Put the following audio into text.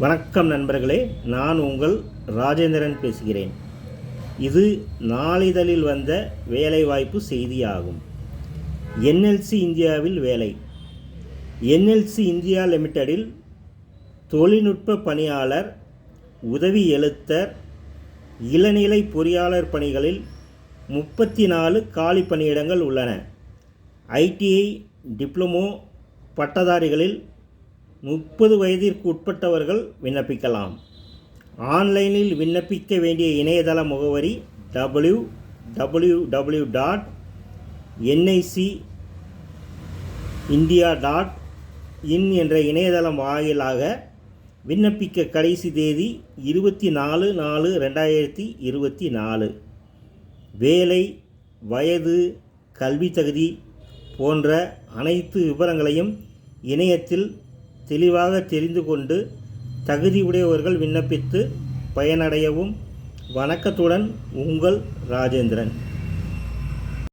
வணக்கம் நண்பர்களே, நான் உங்கள் ராஜேந்திரன் பேசுகிறேன். இது நாளிதழில் வந்த வேலைவாய்ப்பு செய்தியாகும். என்எல்சி இந்தியாவில் வேலை. என்எல்சி இந்தியா லிமிடெடில் தொழில்நுட்ப பணியாளர், உதவி எழுத்தர், இளநிலை பொறியாளர் பணிகளில் 34 காலி பணியிடங்கள் உள்ளன. ஐடிஐ டிப்ளமோ பட்டதாரிகளில் 30 வயதிற்கு உட்பட்டவர்கள் விண்ணப்பிக்கலாம். ஆன்லைனில் விண்ணப்பிக்க வேண்டிய இணையதள முகவரி www.nicindia.in என்ற இணையதளம் வாயிலாக விண்ணப்பிக்க கடைசி தேதி 24/4/2024. வேலை, வயது, கல்வி தகுதி போன்ற அனைத்து விவரங்களையும் இணையத்தில் தெளிவாக தெரிந்து கொண்டு தகுதியுடையவர்கள் விண்ணப்பித்து பயனடையவும். வணக்கத்துடன் உங்கள் ராஜேந்திரன்.